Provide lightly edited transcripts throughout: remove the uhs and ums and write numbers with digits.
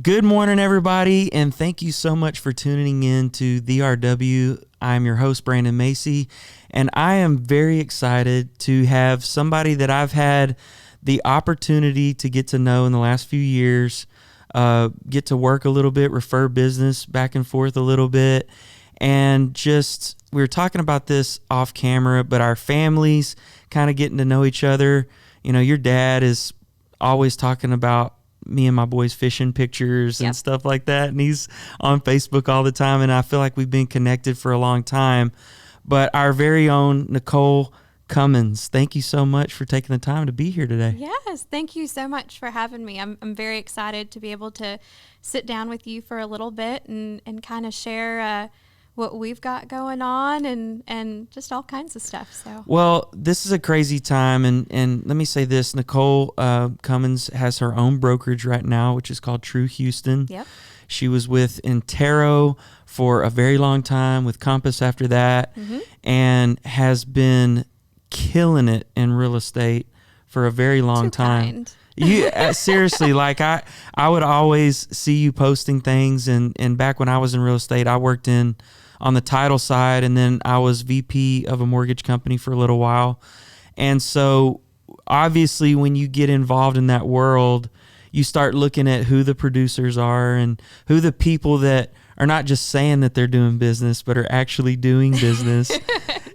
Good morning, everybody, and thank you so much for tuning in to the RW. I'm your host, Brandon Macy, and I am very excited to have somebody that I've had the opportunity to get to know in the last few years, get to work a little bit, refer business back and forth a little bit, and just, we were talking about this off camera, but our families kind of getting to know each other. You know, your dad is always talking about me and my boys fishing pictures and stuff like that, and he's on Facebook all the time, and I feel like we've been connected for a long time. But our very own Nicole Cummins, thank you so much for taking the time to be here today. Yes, thank you so much for having me. I'm very excited to be able to sit down with you for a little bit and kind of share what we've got going on and just all kinds of stuff. So, well, this is a crazy time, and let me say this: Nicole Cummins has her own brokerage right now, which is called True Houston. Yep. She was with Intero for a very long time, with Compass after that, and has been killing it in real estate for a very long time. Kind. You seriously, like I would always see you posting things, and back when I was in real estate, I worked on the title side, and then I was VP of a mortgage company for a little while. And so obviously when you get involved in that world, you start looking at who the producers are and who the people that are not just saying that they're doing business, but are actually doing business.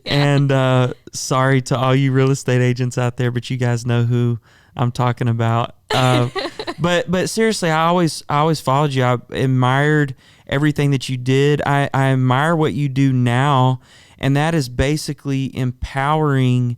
And sorry to all you real estate agents out there, but you guys know who I'm talking about. But seriously, I always followed you. I admired everything that you did. I admire what you do now, and that is basically empowering,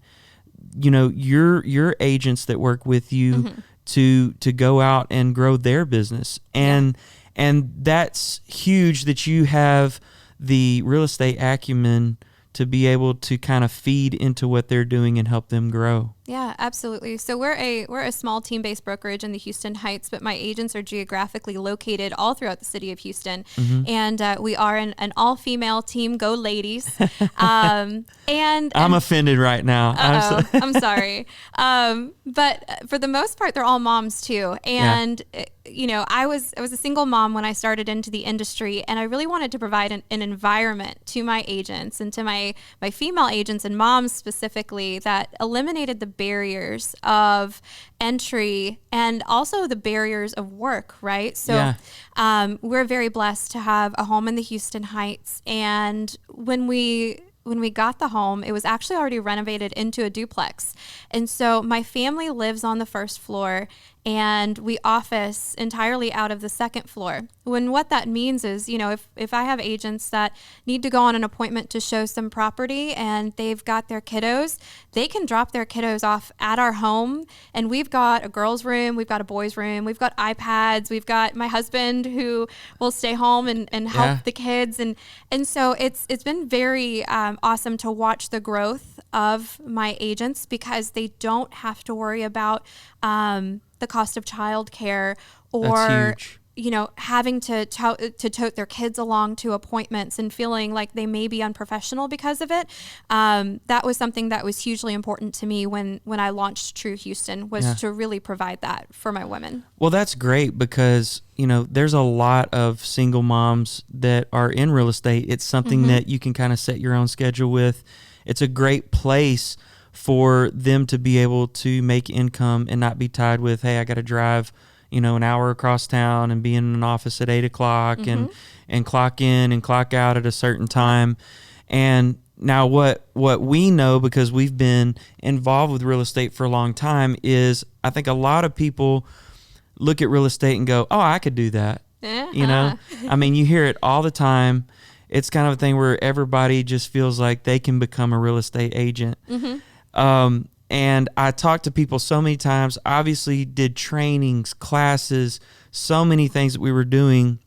you know, your agents that work with you to go out and grow their business. And that's huge that you have the real estate acumen to be able to kind of feed into what they're doing and help them grow. Yeah, absolutely. So we're a small team-based brokerage in the Houston Heights, but my agents are geographically located all throughout the city of Houston. And we are an all-female team. Go ladies. And I'm offended right now. I'm sorry. But for the most part, they're all moms too. And you know, I was a single mom when I started into the industry, and I really wanted to provide an environment to my agents and to my female agents and moms specifically that eliminated the barriers of entry and also the barriers of work, right? So we're very blessed to have a home in the Houston Heights, and when we got the home, it was actually already renovated into a duplex. And so my family lives on the first floor, and we office entirely out of the second floor. When what that means is, you know, if I have agents that need to go on an appointment to show some property and they've got their kiddos, they can drop their kiddos off at our home. And we've got a girls' room, we've got a boys' room, we've got iPads, we've got my husband who will stay home and help the kids. And so it's been very awesome to watch the growth of my agents, because they don't have to worry about the cost of childcare or, you know, having to tote their kids along to appointments and feeling like they may be unprofessional because of it. That was something that was hugely important to me when I launched True Houston, was to really provide that for my women. Well, that's great, because, you know, there's a lot of single moms that are in real estate. It's something that you can kind of set your own schedule with. It's a great place for them to be able to make income and not be tied with, hey, I got to drive, you know, an hour across town and be in an office at 8 o'clock and clock in and clock out at a certain time. And now what we know, because we've been involved with real estate for a long time, is I think a lot of people look at real estate and go, oh, I could do that. You know, I mean, you hear it all the time. It's kind of a thing where everybody just feels like they can become a real estate agent. And I talked to people so many times, obviously did trainings, classes, so many things that we were doing,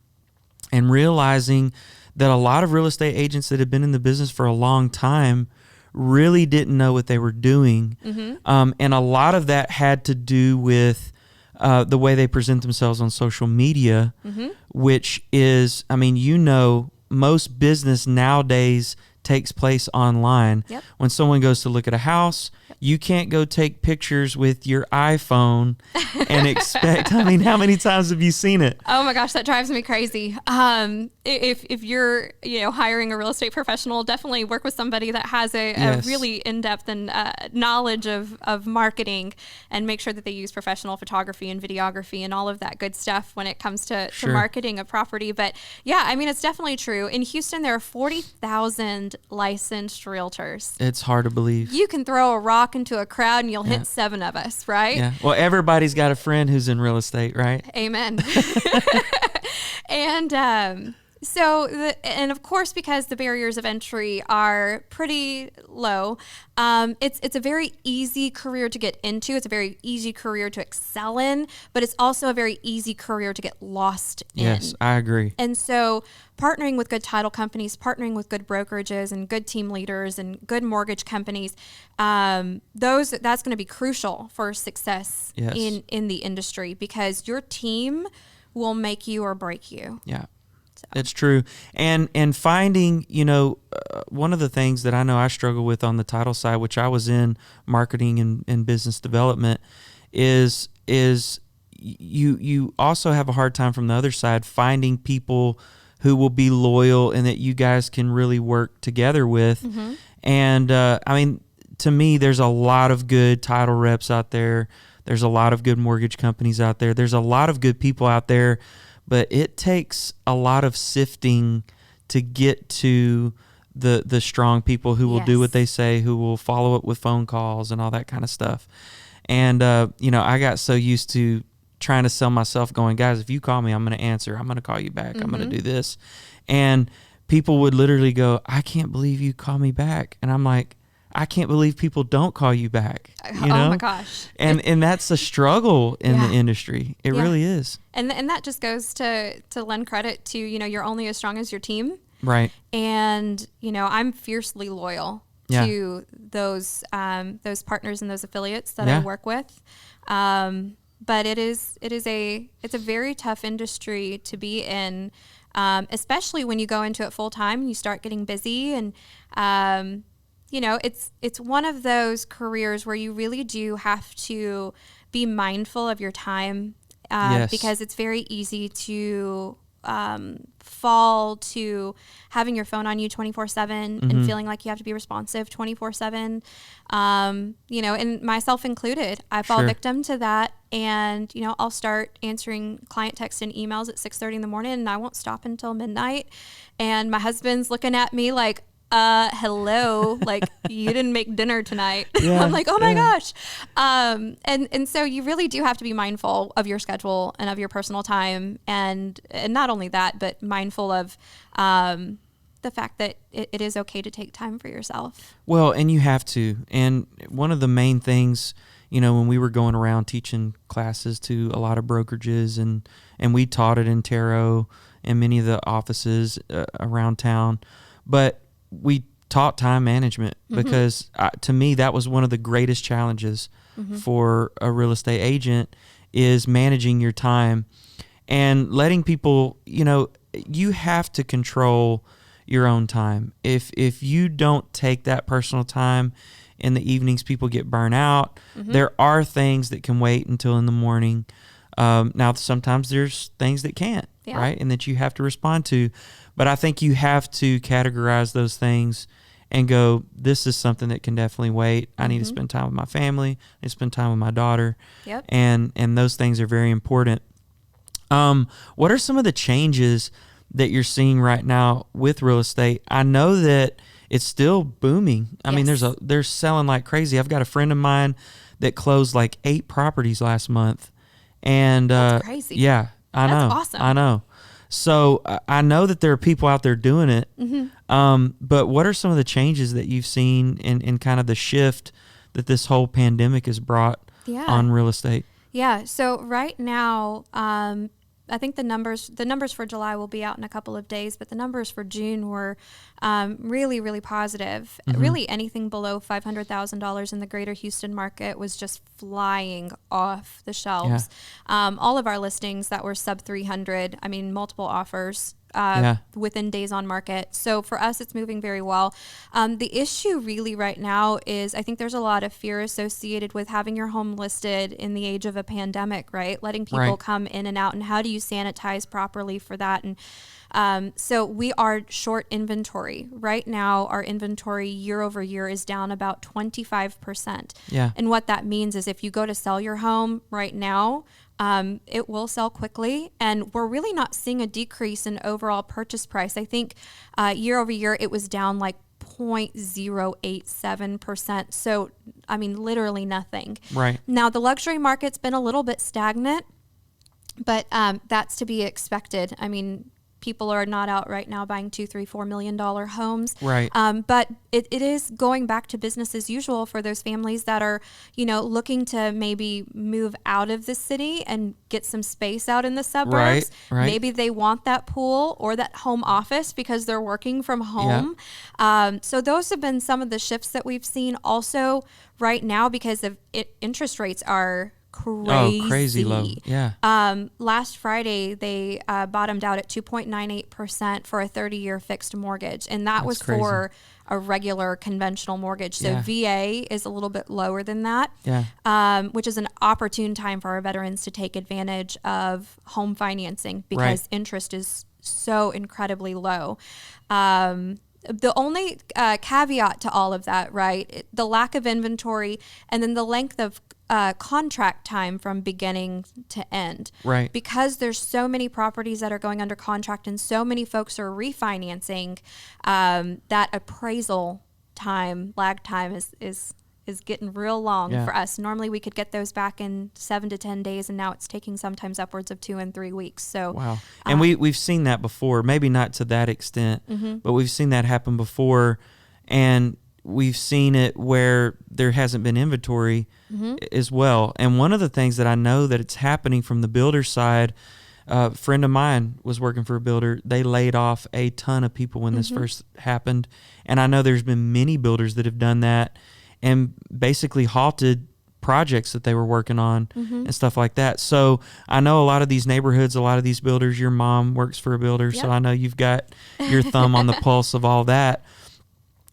and realizing that a lot of real estate agents that had been in the business for a long time really didn't know what they were doing. And a lot of that had to do with the way they present themselves on social media, which is, I mean, you know, most business nowadays takes place online. When someone goes to look at a house, You can't go take pictures with your iPhone and expect, I mean, how many times have you seen it? Oh my gosh, that drives me crazy. If you're, hiring a real estate professional, definitely work with somebody that has a really in-depth and knowledge of marketing, and make sure that they use professional photography and videography and all of that good stuff when it comes to marketing a property. But yeah, I mean, it's definitely true. In Houston, there are 40,000 licensed realtors. It's hard to believe. You can throw a rock into a crowd and you'll hit 7 of us, right? Yeah. Well, everybody's got a friend who's in real estate, right? Amen. And and of course, because the barriers of entry are pretty low, it's a very easy career to get into. It's a very easy career to excel in, but it's also a very easy career to get lost in. Yes, I agree. And so partnering with good title companies, partnering with good brokerages and good team leaders and good mortgage companies, that's going to be crucial for success in the industry, because your team will make you or break you. Yeah. It's true. And finding, one of the things that I know I struggle with on the title side, which I was in marketing and business development, is you also have a hard time from the other side finding people who will be loyal and that you guys can really work together with. Mm-hmm. And I mean, to me, there's a lot of good title reps out there. There's a lot of good mortgage companies out there. There's a lot of good people out there. But it takes a lot of sifting to get to the strong people who will do what they say, who will follow up with phone calls and all that kind of stuff. And, I got so used to trying to sell myself going, guys, if you call me, I'm going to answer. I'm going to call you back. Mm-hmm. I'm going to do this. And people would literally go, I can't believe you call me back. And I'm like, I can't believe people don't call you back. Oh my gosh. And that's a struggle in the industry. It really is. And that just goes to lend credit to, you're only as strong as your team. Right. And, I'm fiercely loyal to those partners and those affiliates that I work with. But it's a very tough industry to be in, especially when you go into it full time and you start getting busy. And, it's one of those careers where you really do have to be mindful of your time, because it's very easy to fall to having your phone on you 24/7 and feeling like you have to be responsive 24/7. And myself included, I fall victim to that. And, I'll start answering client texts and emails at 6:30 in the morning, and I won't stop until midnight. And my husband's looking at me like, hello, like, you didn't make dinner tonight. I'm like, oh my gosh. And so you really do have to be mindful of your schedule and of your personal time. And not only that, but mindful of, the fact that it is okay to take time for yourself. Well, and you have to. And one of the main things, when we were going around teaching classes to a lot of brokerages, and we taught it in Tarot and many of the offices around town, but we taught time management, because to me, that was one of the greatest challenges for a real estate agent, is managing your time and letting people, you have to control your own time. If you don't take that personal time in the evenings, people get burnt out. There are things that can wait until in the morning. Now, sometimes there's things that can't, right? And that you have to respond to. But I think you have to categorize those things and go, this is something that can definitely wait. I need to spend time with my family. I need to spend time with my daughter. Yep. And those things are very important. What are some of the changes that you're seeing right now with real estate? I know that it's still booming. I mean, they're selling like crazy. I've got a friend of mine that closed like 8 properties last month. And that's crazy. Yeah, I know. That's awesome. I know. So I know that there are people out there doing it. But what are some of the changes that you've seen in kind of the shift that this whole pandemic has brought on real estate? Yeah. So right now, I think the numbers for July will be out in a couple of days, but the numbers for June were really, really positive. Really, anything below $500,000 in the greater Houston market was just flying off the shelves. All of our listings that were sub 300, I mean, multiple offers within days on market. So for us, it's moving very well. The issue really right now is I think there's a lot of fear associated with having your home listed in the age of a pandemic, right? Letting people come in and out, and how do you sanitize properly for that? And so we are short inventory. Right now, our inventory year over year is down about 25%. Yeah. And what that means is if you go to sell your home right now, it will sell quickly, and we're really not seeing a decrease in overall purchase price. I think year over year it was down like 0.087%. So, I mean, literally nothing. Right. Now, the luxury market's been a little bit stagnant, but that's to be expected. I mean, people are not out right now buying $2, $3, $4 million homes. Right. But it is going back to business as usual for those families that are, looking to maybe move out of the city and get some space out in the suburbs. Right. Maybe they want that pool or that home office because they're working from home. Yeah. So those have been some of the shifts that we've seen also right now because of interest rates are crazy low. Yeah. Last Friday, they bottomed out at 2.98% for a 30-year fixed mortgage. And that was crazy. For a regular conventional mortgage. So VA is a little bit lower than that, which is an opportune time for our veterans to take advantage of home financing because interest is so incredibly low. The only caveat to all of that, right, the lack of inventory and then the length of contract time from beginning to end. Right. Because there's so many properties that are going under contract and so many folks are refinancing, that appraisal time, lag time is getting real long for us. Normally we could get those back in 7 to 10 days, and now it's taking sometimes upwards of 2 and 3 weeks. So wow. And we've seen that before, maybe not to that extent, but we've seen that happen before, and we've seen it where there hasn't been inventory as well. And one of the things that I know that it's happening from the builder side, a friend of mine was working for a builder. They laid off a ton of people when this first happened. And I know there's been many builders that have done that and basically halted projects that they were working on and stuff like that. So I know a lot of these neighborhoods, a lot of these builders, your mom works for a builder, so I know you've got your thumb on the pulse of all that,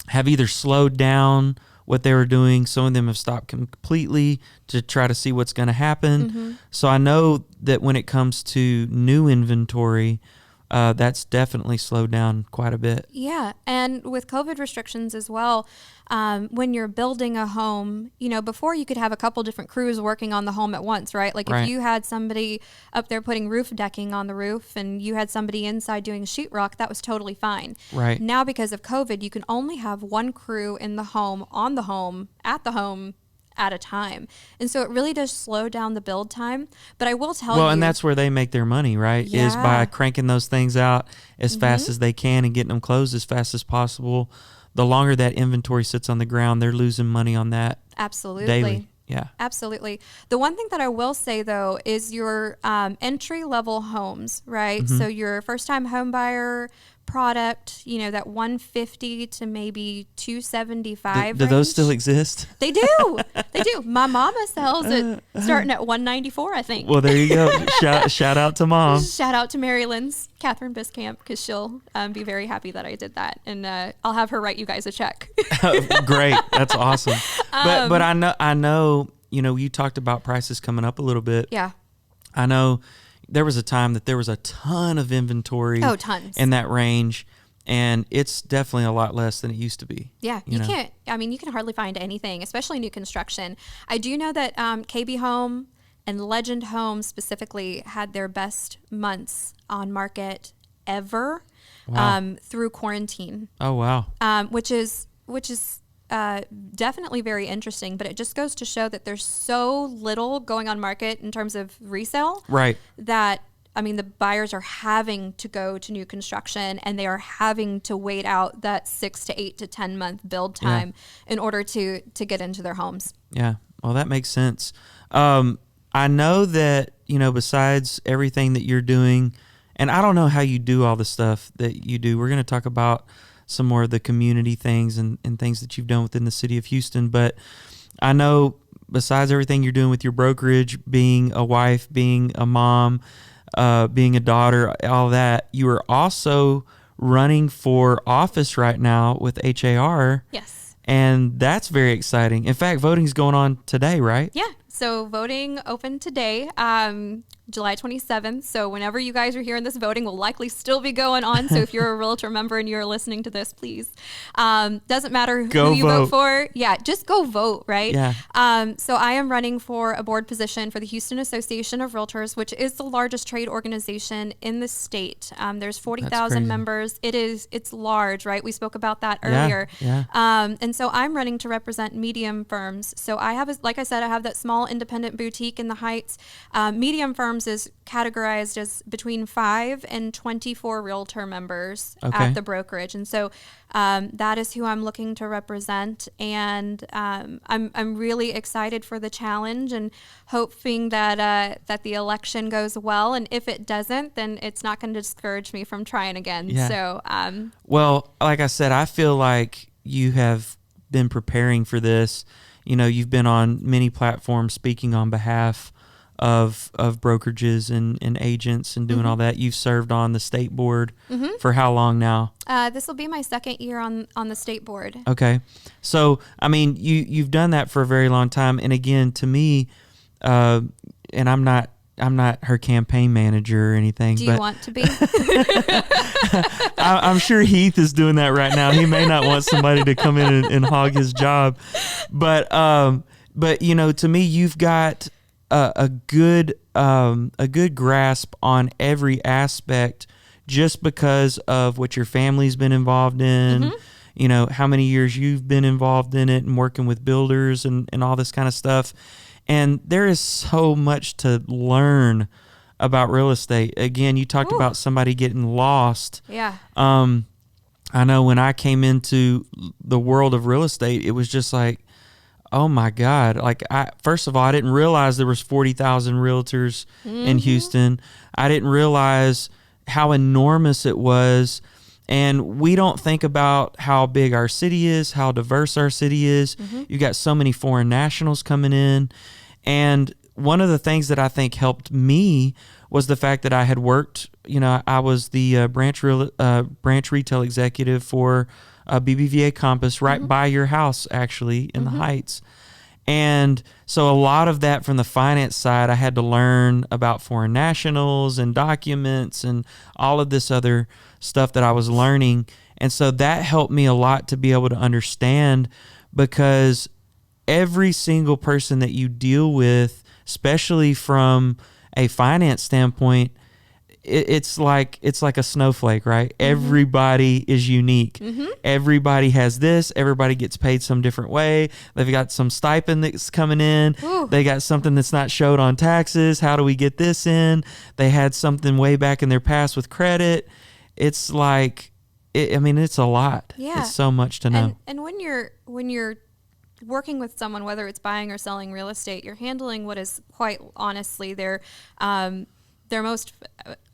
have either slowed down what they were doing. Some of them have stopped completely to try to see what's going to happen. So I know that when it comes to new inventory, that's definitely slowed down quite a bit. Yeah. And with COVID restrictions as well, when you're building a home, before you could have a couple different crews working on the home at once, right? Like if you had somebody up there putting roof decking on the roof and you had somebody inside doing sheetrock, that was totally fine. Right. Now, because of COVID, you can only have one crew in the home, on the home, at the home, at a time. And so it really does slow down the build time. But I will tell you. Well, and that's where they make their money, right? Yeah. Is by cranking those things out as fast as they can and getting them closed as fast as possible. The longer that inventory sits on the ground, they're losing money on that. Absolutely. Daily. Yeah. Absolutely. The one thing that I will say, though, is your entry-level homes, right? So your first-time home buyer product, that 150 to maybe 275 Do those still exist? They do. They do. My mama sells it starting at 194, I think. Well, there you go. Shout out to Mom. Shout out to Mary Lynn's, Catherine Biscamp, because she'll be very happy that I did that. And I'll have her write you guys a check. Great. That's awesome. But I know, you talked about prices coming up a little bit. Yeah. I know there was a time that there was a ton of inventory in that range, and it's definitely a lot less than it used to be. Yeah, you can hardly find anything, especially new construction. I do know that KB Home and Legend Home specifically had their best months on market ever through quarantine. Oh, wow. Which is definitely very interesting, but it just goes to show that there's so little going on market in terms of resale. Right. That, the buyers are having to go to new construction and they are having to wait out that 6 to 8 to 10 month build time in order to get into their homes. Yeah. Well, that makes sense. I know that, besides everything that you're doing, and I don't know how you do all the stuff that you do. We're going to talk about some more of the community things and things that you've done within the city of Houston. But I know besides everything you're doing with your brokerage, being a wife, being a mom, being a daughter, all that. You are also running for office right now with HAR. Yes. And that's very exciting. In fact, voting's going on today, right? Yeah. So voting opened today, July 27th. So whenever you guys are hearing this, voting will likely still be going on. So if you're a realtor member and you're listening to this, please, doesn't matter who you vote for. Yeah, just go vote, right? Yeah. So I am running for a board position for the Houston Association of Realtors, which is the largest trade organization in the state. There's 40,000 members. It's large, right? We spoke about that earlier. Yeah. And so I'm running to represent medium firms. So I have, like I said, I have that small independent boutique in the Heights. Medium firms is categorized as between 5 and 24 realtor members at the brokerage. And so that is who I'm looking to represent. And I'm really excited for the challenge and hoping that that the election goes well. And if it doesn't, then it's not going to discourage me from trying again. Yeah. So, well, like I said, I feel like you have been preparing for this. You know, you've been on many platforms speaking on behalf of brokerages and agents and doing all that. You've served on the state board for how long now? This will be my second year on the state board. Okay. So, I mean, you've done that for a very long time. And again, to me, and I'm not her campaign manager or anything. Do you want to be? I'm sure Heath is doing that right now. He may not want somebody to come in and hog his job, but you know, to me, you've got a good grasp on every aspect, just because of what your family's been involved in. You know, how many years you've been involved in it and working with builders and all this kind of stuff. And there is so much to learn about real estate. Again, you talked about somebody getting lost. Yeah. I know when I came into the world of real estate, it was just like, oh my God. Like, first of all, I didn't realize there was 40,000 realtors in Houston. I didn't realize how enormous it was. And we don't think about how big our city is, how diverse our city is. You got so many foreign nationals coming in. And one of the things that I think helped me was the fact that I had worked, you know, I was the branch retail executive for BBVA Compass right by your house, actually, in the Heights. And so a lot of that from the finance side, I had to learn about foreign nationals and documents and all of this other stuff that I was learning. And so that helped me a lot to be able to understand, because every single person that you deal with, especially from a finance standpoint, it's like a snowflake, right? Everybody is unique. Everybody has this. Everybody gets paid some different way. They've got some stipend that's coming in. They got something that's not showed on taxes. How do we get this in? They had something way back in their past with credit. It's like, I mean, it's a lot. Yeah. It's so much to know. And when you're working with someone, whether it's buying or selling real estate, you're handling what is quite honestly their most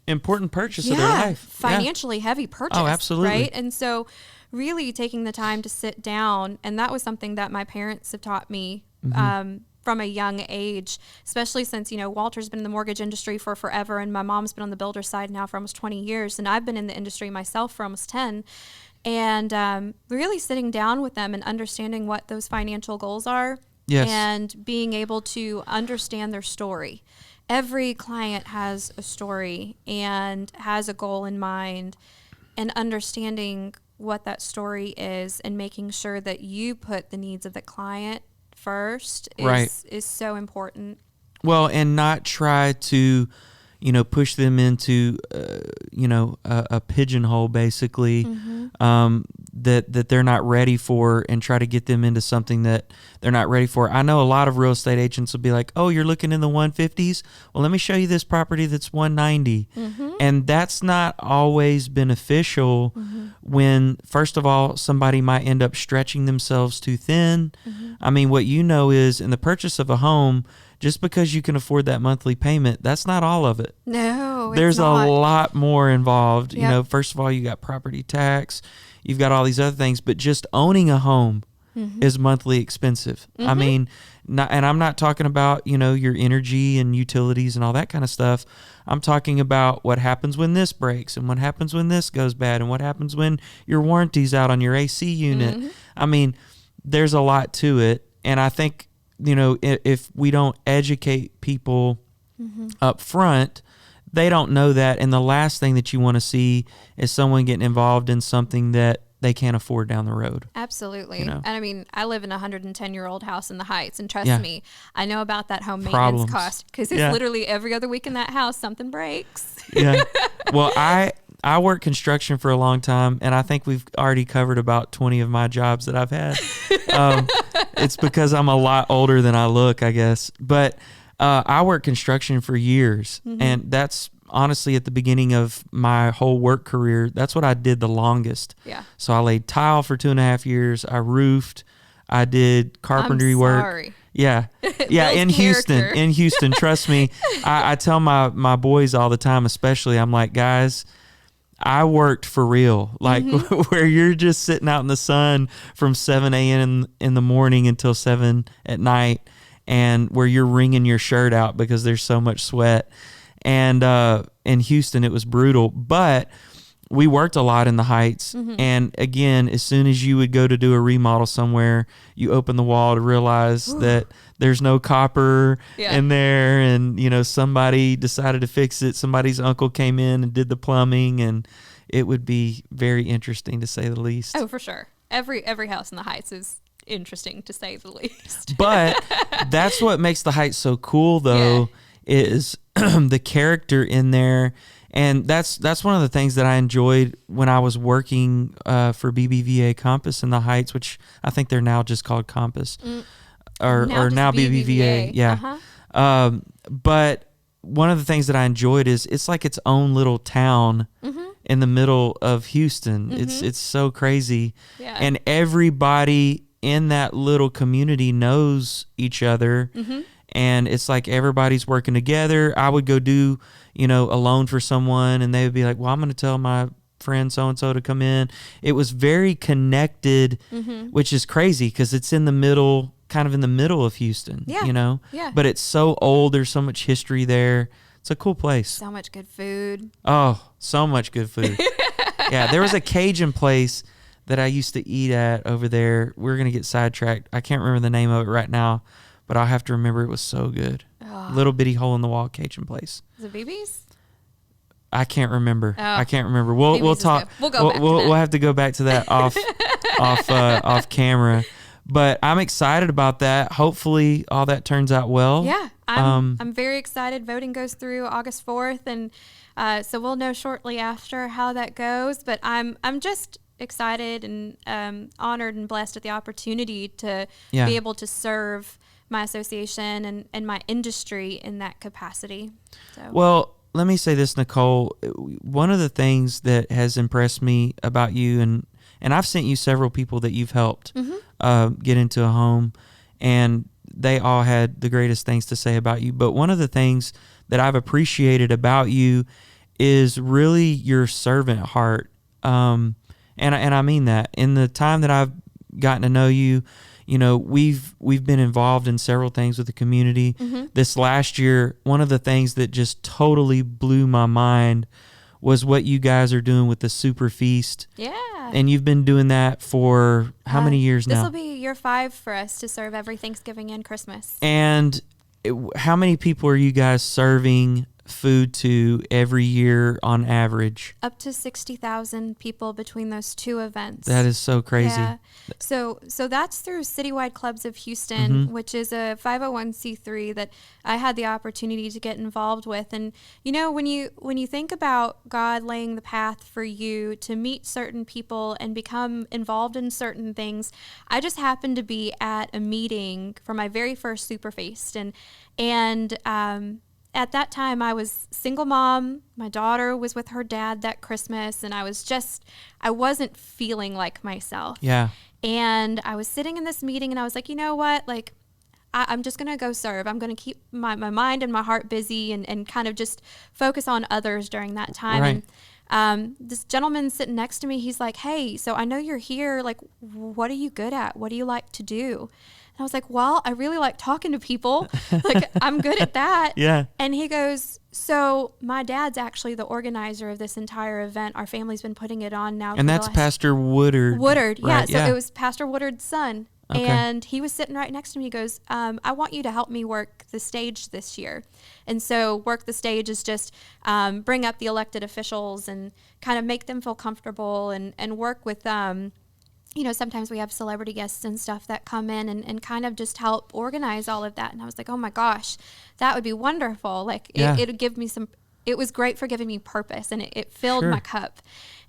important purchase of their life. Financially heavy purchase. Oh, absolutely. Right. And so really taking the time to sit down, and that was something that my parents have taught me from a young age, especially since, you know, Walter's been in the mortgage industry for forever, and my mom's been on the builder side now for almost 20 years, and I've been in the industry myself for almost 10. And really sitting down with them and understanding what those financial goals are, and being able to understand their story. Every client has a story and has a goal in mind, and understanding what that story is and making sure that you put the needs of the client first is so important. Well, and not try to, you know, push them into, you know, a pigeonhole, basically, that they're not ready for, and try to get them into something that they're not ready for. I know a lot of real estate agents will be like, oh, you're looking in the 150s? Well, let me show you this property that's 190. And that's not always beneficial when, first of all, somebody might end up stretching themselves too thin. I mean, what you know is, in the purchase of a home, just because you can afford that monthly payment, that's not all of it. No, there's a lot more involved. Yep. You know, first of all, you got property tax, you've got all these other things, but just owning a home is monthly expensive. I mean, and I'm not talking about, your energy and utilities and all that kind of stuff. I'm talking about what happens when this breaks and what happens when this goes bad and what happens when your warranty's out on your AC unit. I mean, there's a lot to it. And I think, if we don't educate people up front, they don't know that. And the last thing that you want to see is someone getting involved in something that they can't afford down the road. Absolutely. And I mean, I live in a 110-year-old house in the Heights, and trust me, I know about that home maintenance cost, because it's literally every other week in that house, something breaks. Well, I worked construction for a long time, and I think we've already covered about 20 of my jobs that I've had. It's because I'm a lot older than I look, I guess. But I worked construction for years, and that's honestly at the beginning of my whole work career. That's what I did the longest. Yeah. So I laid tile for 2.5 years. I roofed. I did carpentry work. Yeah. In Houston, trust me. I tell my boys all the time, especially, I'm like, guys, I worked for real, like where you're just sitting out in the sun from 7 a.m. in the morning until 7 at night, and where you're wringing your shirt out because there's so much sweat. And in Houston, it was brutal, but we worked a lot in the Heights. And again, as soon as you would go to do a remodel somewhere, you open the wall to realize that there's no copper in there. And, somebody decided to fix it. Somebody's uncle came in and did the plumbing, and it would be very interesting, to say the least. Oh, for sure. Every house in the Heights is interesting, to say the least. But that's what makes the Heights so cool, though, is the character in there. And that's one of the things that I enjoyed when I was working for BBVA Compass in the Heights, which I think they're now just called Compass, or now BBVA. Yeah. But one of the things that I enjoyed is it's like its own little town in the middle of Houston. It's so crazy. Yeah. And everybody in that little community knows each other. And it's like everybody's working together. I would go do, a loan for someone, and they would be like, well, I'm going to tell my friend so-and-so to come in. It was very connected, which is crazy because it's in the middle, kind of in the middle of Houston, Yeah. But it's so old. There's so much history there. It's a cool place. So much good food. Oh, so much good food. Yeah, there was a Cajun place that I used to eat at over there. We're going to get sidetracked. I can't remember the name of it right now, but I'll have to remember. It was so good. Oh. Little bitty hole in the wall Cajun place. Is it BB's? I can't remember. Oh. I can't remember. We'll talk. We'll have to go back to that off camera. But I'm excited about that. Hopefully, all that turns out well. Yeah, I'm very excited. Voting goes through August 4th, and so we'll know shortly after how that goes. But I'm just excited and honored and blessed at the opportunity to be able to serve my association and my industry in that capacity. So. Well, let me say this, Nicole. One of the things that has impressed me about you, and I've sent you several people that you've helped get into a home, and they all had the greatest things to say about you. But one of the things that I've appreciated about you is really your servant heart. And I mean that. In the time that I've gotten to know you, we've been involved in several things with the community. This last year, one of the things that just totally blew my mind was what you guys are doing with the Super Feast. Yeah. And you've been doing that for how many years now? This will be year 5 for us to serve every Thanksgiving and Christmas. And how many people are you guys serving food to every year on average? Up to 60,000 people between those two events. That is so crazy. Yeah. So that's through Citywide Clubs of Houston, which is a 501c3 that I had the opportunity to get involved with. And when you think about God laying the path for you to meet certain people and become involved in certain things, I just happened to be at a meeting for my very first Super Feast, and at that time, I was single mom. My daughter was with her dad that Christmas, and I wasn't feeling like myself. Yeah. And I was sitting in this meeting, and I was like, you know what? Like, I'm just going to go serve. I'm going to keep my mind and my heart busy and kind of just focus on others during that time. Right. And this gentleman sitting next to me, he's like, hey, so I know you're here. Like, what are you good at? What do you like to do? And I was like, well, I really like talking to people. Like, I'm good at that. Yeah. And he goes, so my dad's actually the organizer of this entire event. Our family's been putting it on now. And that's Pastor Woodard. Woodard, yeah. Right? So it was Pastor Woodard's son. Okay. And he was sitting right next to me. He goes, I want you to help me work the stage this year. And so work the stage is just bring up the elected officials and kind of make them feel comfortable and work with, sometimes we have celebrity guests and stuff that come in and kind of just help organize all of that. And I was like, oh my gosh, that would be wonderful. Like Yeah. it would give me it was great for giving me purpose, and it filled Sure. my cup.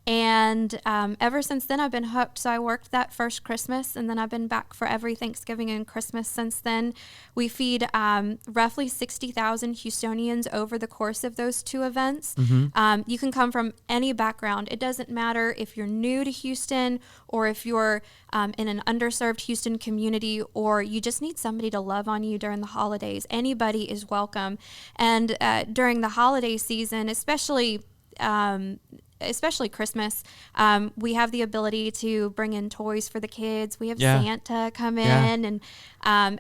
And ever since then, I've been hooked. So I worked that first Christmas, and then I've been back for every Thanksgiving and Christmas since then. We feed roughly 60,000 Houstonians over the course of those two events. Mm-hmm. You can come from any background. It doesn't matter if you're new to Houston or if you're in an underserved Houston community, or you just need somebody to love on you during the holidays. Anybody is welcome. And during the holiday season, especially Christmas, we have the ability to bring in toys for the kids. We have Yeah. Santa come Yeah. in, and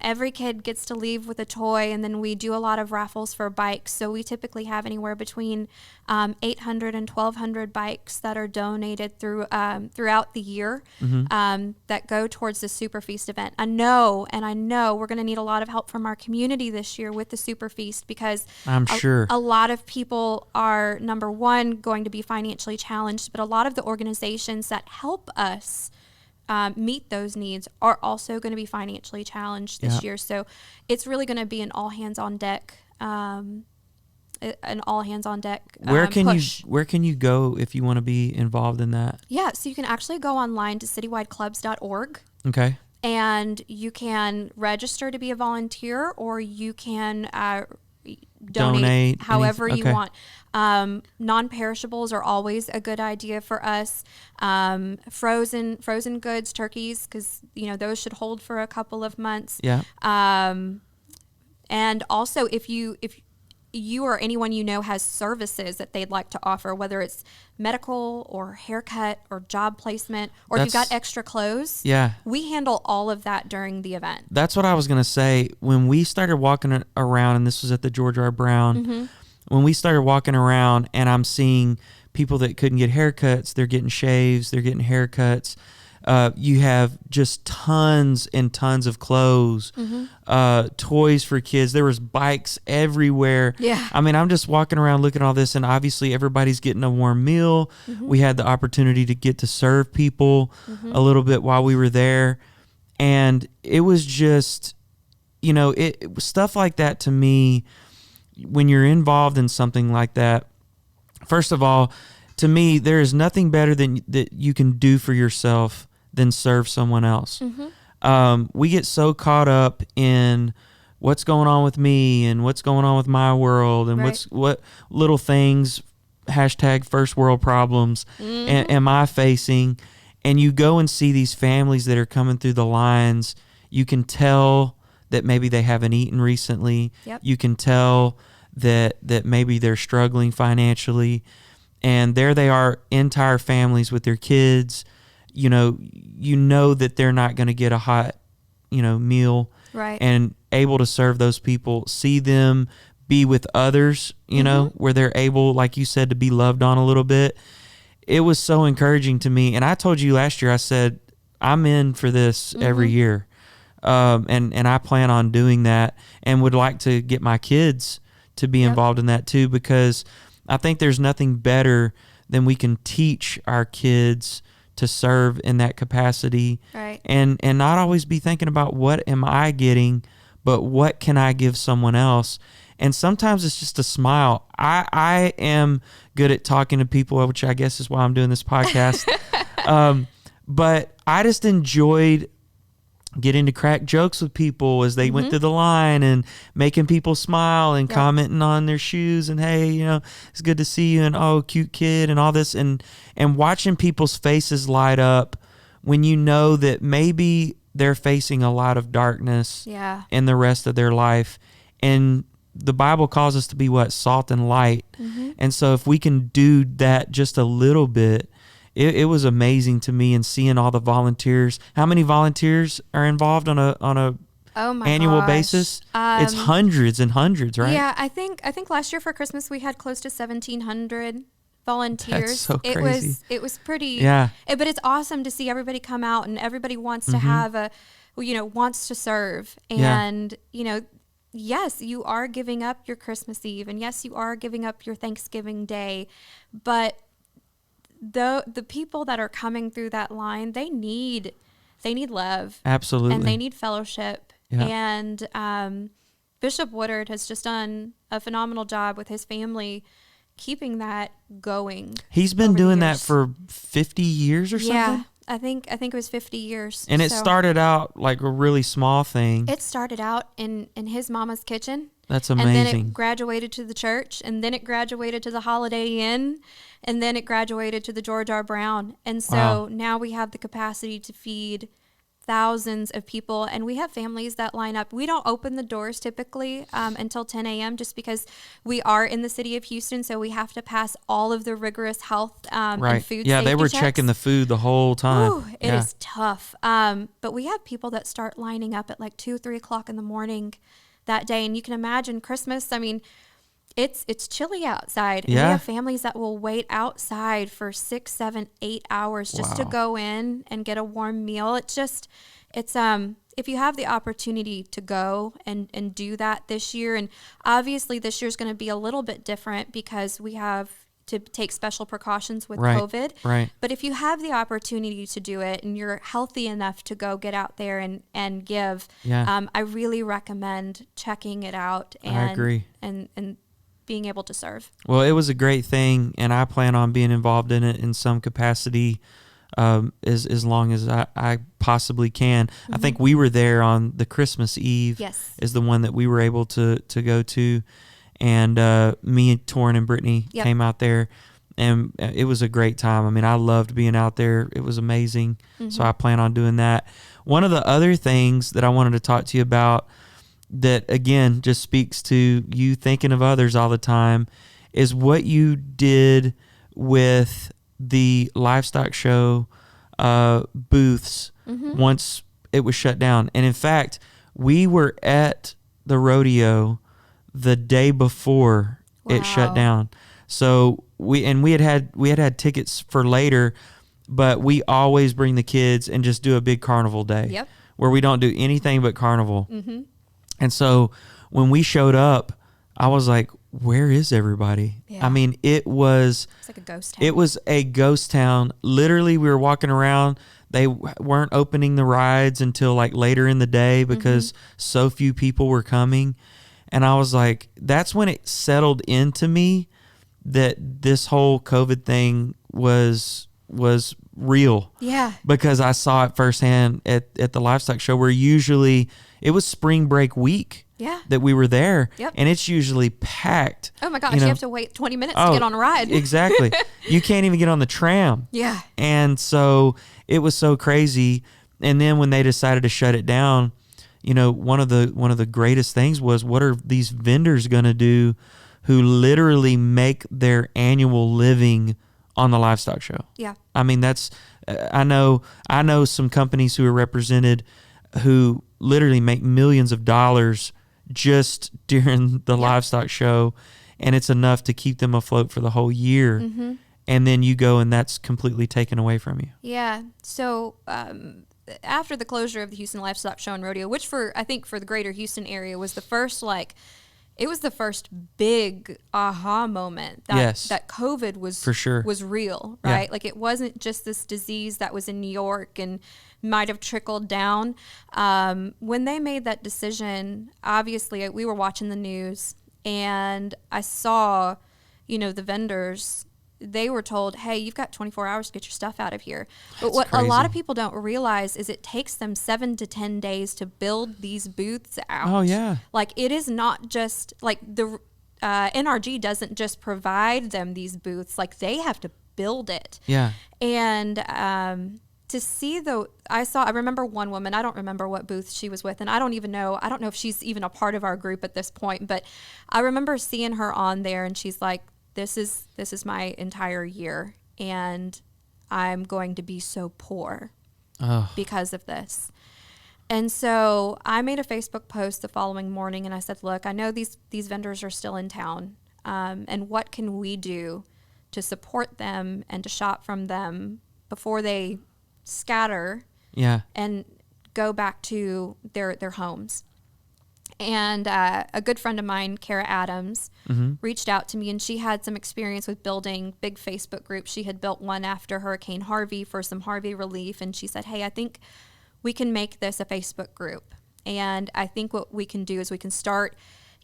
every kid gets to leave with a toy. And then we do a lot of raffles for bikes. So we typically have anywhere between 800 and 1,200 bikes that are donated throughout the year that go towards the Super Feast event. I know we're going to need a lot of help from our community this year with the Super Feast, because I'm sure a lot of people are, number one, going to be financially challenged, but a lot of the organizations that help us meet those needs are also going to be financially challenged this Yeah. year. So it's really going to be an all hands on deck Where can push. where can you go if you want to be involved in that? Yeah, so you can actually go online to citywideclubs.org. Okay. And you can register to be a volunteer, or you can donate however you okay. want. Non-perishables are always a good idea for us. Frozen goods, turkeys, because those should hold for a couple of months. Yeah. And also, if you or anyone has services that they'd like to offer, whether it's medical or haircut or job placement, or if you've got extra clothes, Yeah. we handle all of that during the event. That's what I was going to say. When we started walking around, and this was at the George R. Brown, when we started walking around and I'm seeing people that couldn't get haircuts, they're getting shaves, they're getting haircuts. You have just tons and tons of clothes, toys for kids. There was bikes everywhere. Yeah. I mean, I'm just walking around looking at all this, and obviously everybody's getting a warm meal. We had the opportunity to get to serve people a little bit while we were there. And it was just, stuff like that to me, when you're involved in something like that, first of all, to me, there is nothing better than that you can do for yourself than serve someone else. We get so caught up in what's going on with me and what's going on with my world and Right. what little things, hashtag first world problems, am I facing? And you go and see these families that are coming through the lines. You can tell that maybe they haven't eaten recently. Yep. You can tell that maybe they're struggling financially. And there they are, entire families with their kids. You know that they're not going to get a hot, meal. Right. And able to serve those people, see them be with others, where they're able, like you said, to be loved on a little bit. It was so encouraging to me. And I told you last year, I said, I'm in for this every year. And I plan on doing that, and would like to get my kids to be involved in that too, because I think there's nothing better than we can teach our kids to serve in that capacity. Right. And not always be thinking about what am I getting, but what can I give someone else? And sometimes it's just a smile. I am good at talking to people, which I guess is why I'm doing this podcast. But I just enjoyed getting to crack jokes with people as they went through the line and making people smile and commenting on their shoes and, hey, it's good to see you, and oh, cute kid, and all this, and watching people's faces light up when you know that maybe they're facing a lot of darkness Yeah. in the rest of their life. And the Bible calls us to be what? Salt and light. Mm-hmm. And so if we can do that just a little bit, it was amazing to me, and seeing all the volunteers. How many volunteers are involved on a Oh my annual gosh. basis? It's hundreds and hundreds, right? Yeah, I think last year for Christmas we had close to 1,700 volunteers. That's so crazy. It was pretty. Yeah. But it's awesome to see everybody come out, and everybody wants to have wants to serve. And yes, you are giving up your Christmas Eve, and yes, you are giving up your Thanksgiving Day, but the people that are coming through that line, they need love. Absolutely. And they need fellowship. Yeah. And Bishop Woodard has just done a phenomenal job with his family keeping that going. He's been doing that for 50 years or something? Yeah. I think it was 50 years. And it started out like a really small thing. It started out in his mama's kitchen. That's amazing. And then it graduated to the church, and then it graduated to the Holiday Inn, and then it graduated to the George R. Brown. And so now we have the capacity to feed thousands of people, and we have families that line up. We don't open the doors typically until 10 a.m. just because we are in the city of Houston, so we have to pass all of the rigorous health and food Yeah, they were checks. checking the food the whole time. Ooh, it is tough. But we have people that start lining up at like 2, 3 o'clock in the morning that day, and you can imagine Christmas. I mean, it's chilly outside. And we have families that will wait outside for 6, 7, 8 hours just to go in and get a warm meal. It's if you have the opportunity to go and do that this year, and obviously this year is going to be a little bit different because we have to take special precautions with COVID. Right. But if you have the opportunity to do it and you're healthy enough to go get out there and give, I really recommend checking it out. And, I agree. And being able to serve. Well, it was a great thing, and I plan on being involved in it in some capacity as long as I possibly can. I think we were there on the Christmas Eve. Yes. Is the one that we were able to go to. And me, Torrin, and Brittany came out there, and it was a great time. I mean, I loved being out there. It was amazing. So I plan on doing that. One of the other things that I wanted to talk to you about that, again, just speaks to you thinking of others all the time is what you did with the livestock show booths once it was shut down. And in fact, we were at the rodeo the day before it shut down. So we had tickets for later, but we always bring the kids and just do a big carnival day where we don't do anything but carnival. And so when we showed up, I was like, where is everybody? I mean, it's like a ghost town. It was a ghost town. Literally, we were walking around. They weren't opening the rides until like later in the day because so few people were coming. And I was like, that's when it settled into me that this whole COVID thing was real. Yeah. Because I saw it firsthand at the livestock show, where usually it was spring break week that we were there. Yep. And it's usually packed. Oh my gosh, you have to wait 20 minutes to get on a ride. Exactly. You can't even get on the tram. Yeah. And so it was so crazy. And then when they decided to shut it down, one of the greatest things was, what are these vendors going to do who literally make their annual living on the livestock show? Yeah. I mean, I know some companies who are represented who literally make millions of dollars just during the livestock show, and it's enough to keep them afloat for the whole year. And then you go and that's completely taken away from you. Yeah. So after the closure of the Houston Livestock Show and Rodeo, which I think for the greater Houston area was the first it was the first big aha moment that COVID was for sure was real, right? Like it wasn't just this disease that was in New York and might have trickled down. When they made that decision, obviously we were watching the news, and I saw, the vendors. They were told, hey, you've got 24 hours to get your stuff out of here. But what a lot of people don't realize is it takes them 7 to 10 days to build these booths out. Oh, yeah. Like, it is not just, like, the NRG doesn't just provide them these booths. Like, they have to build it. Yeah. And to see I remember one woman, I don't remember what booth she was with, and I don't know if she's even a part of our group at this point, but I remember seeing her on there, and she's like, this is my entire year, and I'm going to be so poor because of this. And so I made a Facebook post the following morning, and I said, look, I know these vendors are still in town, and what can we do to support them and to shop from them before they scatter and go back to their homes. And a good friend of mine, Kara Adams, reached out to me, and she had some experience with building big Facebook groups. She had built one after Hurricane Harvey for some Harvey relief, and she said, hey, I think we can make this a Facebook group. And I think what we can do is we can start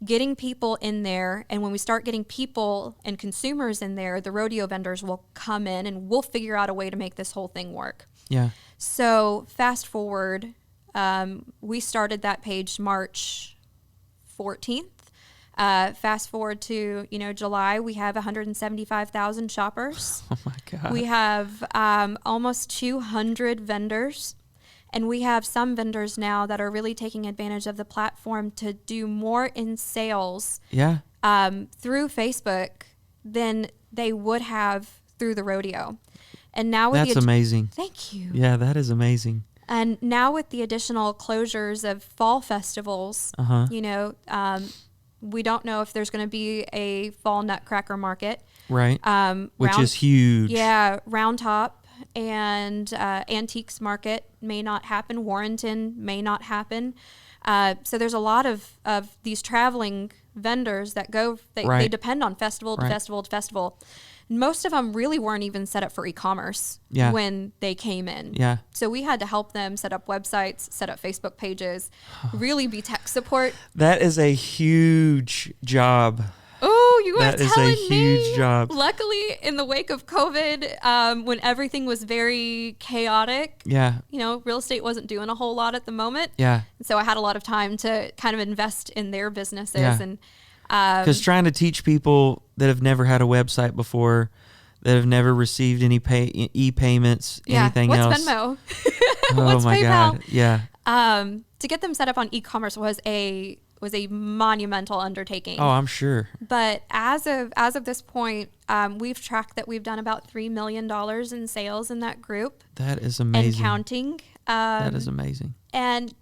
getting people in there, and when we start getting people and consumers in there, the rodeo vendors will come in, and we'll figure out a way to make this whole thing work. Yeah. So fast forward, we started that page March 14th. Fast forward to, July, we have 175,000 shoppers. Oh my God. We have almost 200 vendors. And we have some vendors now that are really taking advantage of the platform to do more in sales through Facebook than they would have through the rodeo. And now with That's amazing. Thank you. Yeah, that is amazing. And now with the additional closures of fall festivals, we don't know if there's going to be a fall nutcracker market. Right. Which is huge. Yeah, Round Top and Antiques Market may not happen. Warrenton may not happen. So there's a lot of these traveling vendors that they depend on festival to festival to festival. Most of them really weren't even set up for e-commerce when they came in. Yeah. So we had to help them set up websites, set up Facebook pages, really be tech support. That is a huge job. Oh, you are telling me. That is a huge job. Luckily, in the wake of COVID, when everything was very chaotic, real estate wasn't doing a whole lot at the moment. Yeah. So I had a lot of time to kind of invest in their businesses. And because trying to teach people that have never had a website before, that have never received any e-payments, anything else. What's Venmo? What's PayPal? God. Yeah. To get them set up on e-commerce was a monumental undertaking. Oh, I'm sure. But as of this point, we've tracked that we've done about $3 million in sales in that group. That is amazing. And counting. That is amazing. And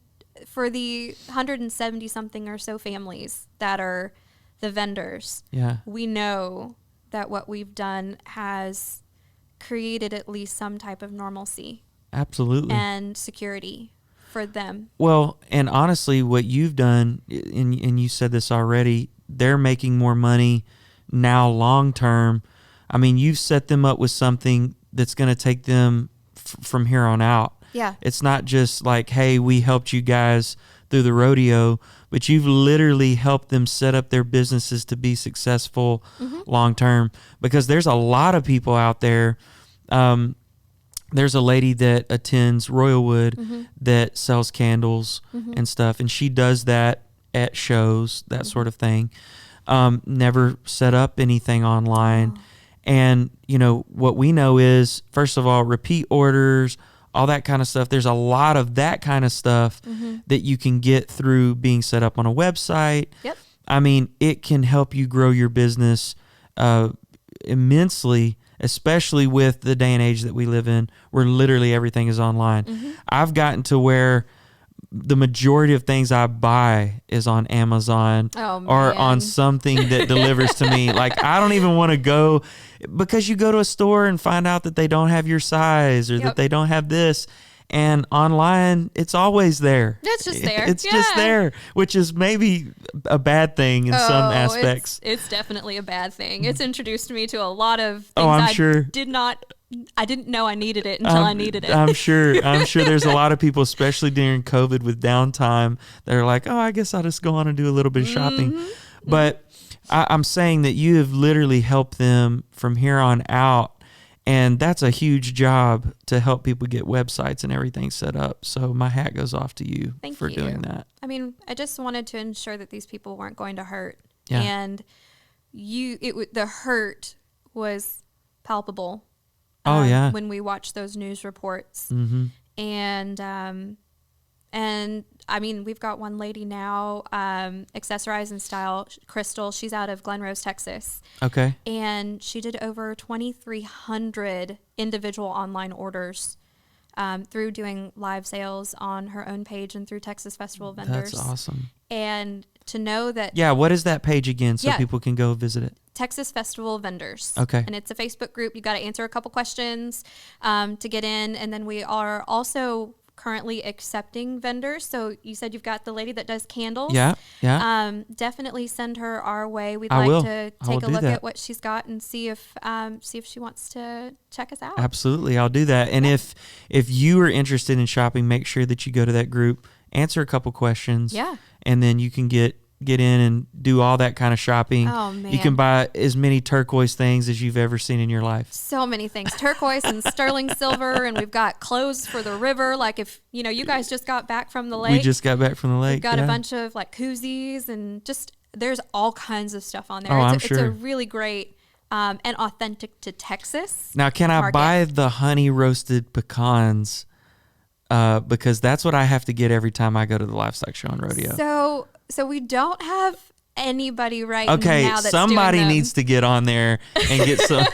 for the 170 something or so families that are the vendors, we know that what we've done has created at least some type of normalcy. Absolutely. And security for them. Well, and honestly, what you've done, and you said this already, they're making more money now long term. I mean, you've set them up with something that's going to take them from here on out. Yeah. It's not just like, hey, we helped you guys through the rodeo, but you've literally helped them set up their businesses to be successful long term, because there's a lot of people out there. There's a lady that attends Royalwood that sells candles and stuff, and she does that at shows, that sort of thing. Never set up anything online. And, what we know is, first of all, repeat orders, all that kind of stuff. There's a lot of that kind of stuff that you can get through being set up on a website. Yep. I mean, it can help you grow your business immensely, especially with the day and age that we live in, where literally everything is online. I've gotten to where the majority of things I buy is on Amazon or on something that delivers to me. Like, I don't even want to go, because you go to a store and find out that they don't have your size or that they don't have this. And online, it's always there. It's just there. It's just there, which is maybe a bad thing in some aspects. It's definitely a bad thing. It's introduced me to a lot of things I didn't know I needed it until I needed it. I'm sure there's a lot of people, especially during COVID with downtime, that are like, oh, I guess I'll just go on and do a little bit of shopping. But I'm saying that you have literally helped them from here on out. And that's a huge job to help people get websites and everything set up. So my hat goes off to you for doing that. I mean, I just wanted to ensure that these people weren't going to hurt. Yeah. And the hurt was palpable Oh, yeah. when we watch those news reports. Mm-hmm. And I mean, we've got one lady now, Accessorize and Style, Crystal. She's out of Glen Rose, Texas. Okay. And she did over 2,300 individual online orders through doing live sales on her own page and through Texas Festival vendors. That's awesome. And to know that... Yeah, what is that page again so people can go visit it? Texas Festival Vendors. Okay. And it's a Facebook group. You got to answer a couple questions to get in. And then we are also currently accepting vendors. So you said you've got the lady that does candles. Yeah. Definitely send her our way. We'd I will. to I will take a do look that. at what she's got and see if she wants to check us out. Absolutely, I'll do that. And if you are interested in shopping, make sure that you go to that group, answer a couple questions. Yeah. And then you can get in and do all that kind of shopping. Oh, man. You can buy as many turquoise things as you've ever seen in your life. So many things. Turquoise and sterling silver, and we've got clothes for the river. Like if, you guys just got back from the lake. We just got back from the lake. We've got a bunch of like koozies and just there's all kinds of stuff on there. Oh, It's a really great and authentic to Texas. Now, can I buy the honey roasted pecans? Because that's what I have to get every time I go to the livestock show and rodeo. So we don't have anybody right now that's somebody doing them. needs to get on there and get some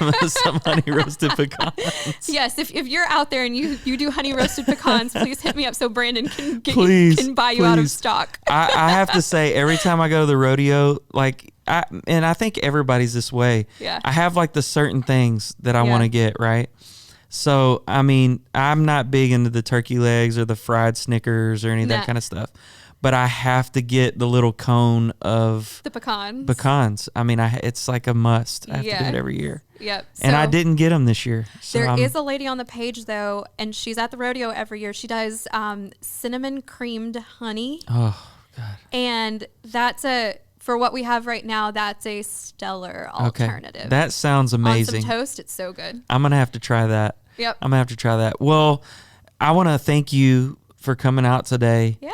honey roasted pecans. Yes, if you're out there and you do honey roasted pecans, please hit me up so Brandon can buy you out of stock. I have to say, every time I go to the rodeo, and I think everybody's this way. Yeah. I have the certain things that I want to get, right? So, I mean, I'm not big into the turkey legs or the fried Snickers or any of that kind of stuff. But I have to get the little cone of the pecans. Pecans. I mean, it's like a must. I have to do it every year. Yep. And I didn't get them this year. So there is a lady on the page, though, and she's at the rodeo every year. She does cinnamon creamed honey. Oh, God. And for what we have right now, that's a stellar alternative. That sounds amazing. On some toast, it's so good. I'm going to have to try that. Yep. I'm going to have to try that. Well, I want to thank you for coming out today. Yeah.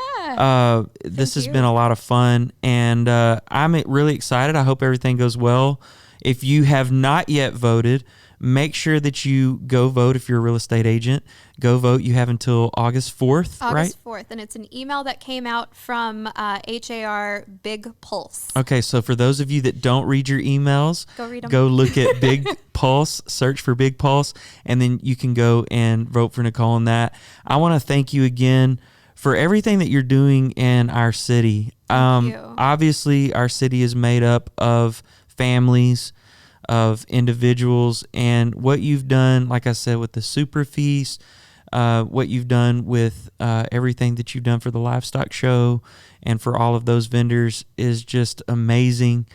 This has been a lot of fun, and I'm really excited. I hope everything goes well. If you have not yet voted, make sure that you go vote. If you're a real estate agent, go vote. You have until August 4th, right? August 4th, and it's an email that came out from HAR Big Pulse. Okay, so for those of you that don't read your emails, go read them. Go look at Big Pulse, search for Big Pulse, and then you can go and vote for Nicole on that. I want to thank you again for everything that you're doing in our city. Thank you. Obviously, our city is made up of families, of individuals, and what you've done, like I said, with the Super Feast, what you've done with everything that you've done for the livestock show and for all of those vendors is just amazing.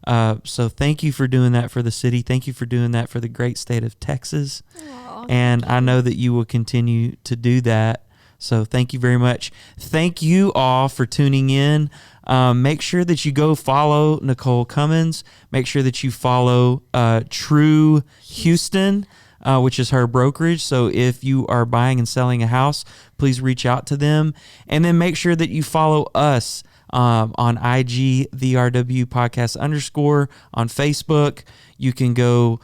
So thank you for doing that for the city. Thank you for doing that for the great state of Texas. Aww, and I know that you will continue to do that. So thank you very much. Thank you all for tuning in. Make sure that you go follow Nicole Cummins. Make sure that you follow True Houston, which is her brokerage. So if you are buying and selling a house, please reach out to them. And then make sure that you follow us on IG, the RW Podcast _. On Facebook, you can go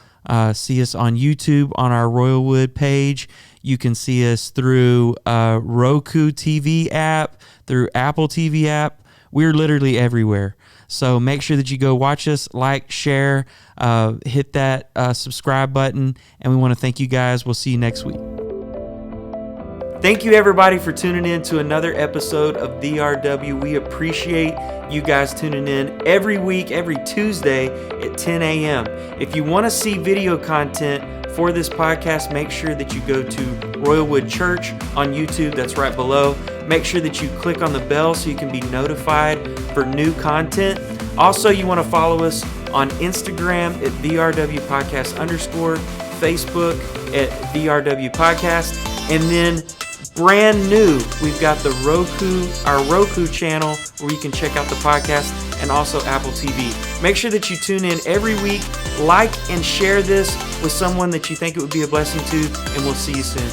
see us on YouTube on our Royalwood page. You can see us through Roku TV app, through Apple TV app. We're literally everywhere. So make sure that you go watch us, like, share, hit that subscribe button. And we want to thank you guys. We'll see you next week. Thank you, everybody, for tuning in to another episode of The RW. We appreciate you guys tuning in every week, every Tuesday at 10 a.m. If you want to see video content for this podcast, make sure that you go to Royalwood Church on YouTube. That's right below. Make sure that you click on the bell so you can be notified for new content. Also, you want to follow us on Instagram at VRW Podcast _, Facebook at VRW Podcast, and then brand new, we've got our Roku channel where you can check out the podcast, and also Apple TV. Make sure that you tune in every week, like and share this with someone that you think it would be a blessing to, and we'll see you soon.